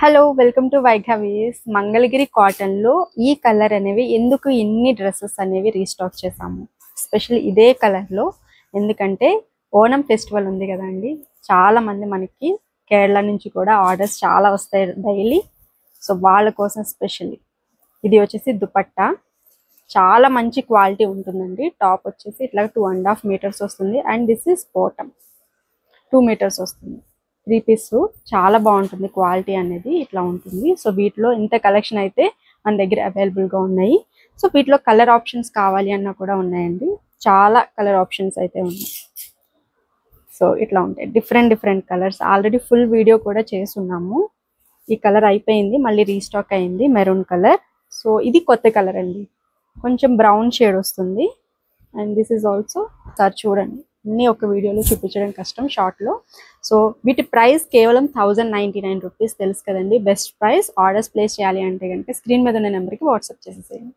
Hello welcome to వైఘవీస్. మంగళగిరి కాటన్లో ఈ కలర్ అనేవి ఎందుకు ఇన్ని డ్రెస్సెస్ అనేవి రీస్టాక్ చేసాము, స్పెషల్ ఇదే కలర్లో. ఎందుకంటే ఓణం ఫెస్టివల్ ఉంది కదండి, చాలామంది మనకి కేరళ నుంచి కూడా ఆర్డర్స్ చాలా వస్తాయి డైలీ. సో వాళ్ళ కోసం స్పెషల్ ఇది వచ్చేసి దుపట్టా. చాలా మంచి క్వాలిటీ ఉంటుందండి. టాప్ వచ్చేసి ఇట్లా 2.5 మీటర్స్ వస్తుంది and this is bottom 2 metres వస్తుంది. 3 పీస్ చాలా బాగుంటుంది, క్వాలిటీ అనేది ఇట్లా ఉంటుంది. సో వీటిలో ఇంత కలెక్షన్ అయితే మన దగ్గర అవైలబుల్గా ఉన్నాయి. సో వీటిలో కలర్ ఆప్షన్స్ కావాలి అన్నా కూడా ఉన్నాయండి, చాలా కలర్ ఆప్షన్స్ అయితే ఉన్నాయి. సో ఇట్లా ఉంటాయి different colours. Already full video కూడా చేస్తున్నాము. ఈ కలర్ అయిపోయింది, మళ్ళీ రీస్టాక్ అయింది మెరూన్ కలర్. సో ఇది కొత్త కలర్ అండి, కొంచెం బ్రౌన్ షేడ్ వస్తుంది. And this is also sir చూడండి, అన్నీ ఒక వీడియోలో చూపించడం కష్టం షార్ట్లో. సో వీటి ప్రైస్ కేవలం 1099 రూపీస్. తెలుసు కదండి, బెస్ట్ ప్రైస్. ఆర్డర్స్ ప్లేస్ చేయాలి అంటే కనుక స్క్రీన్ మీద ఉన్న నెంబర్కి వాట్సాప్ చేసేసేయండి.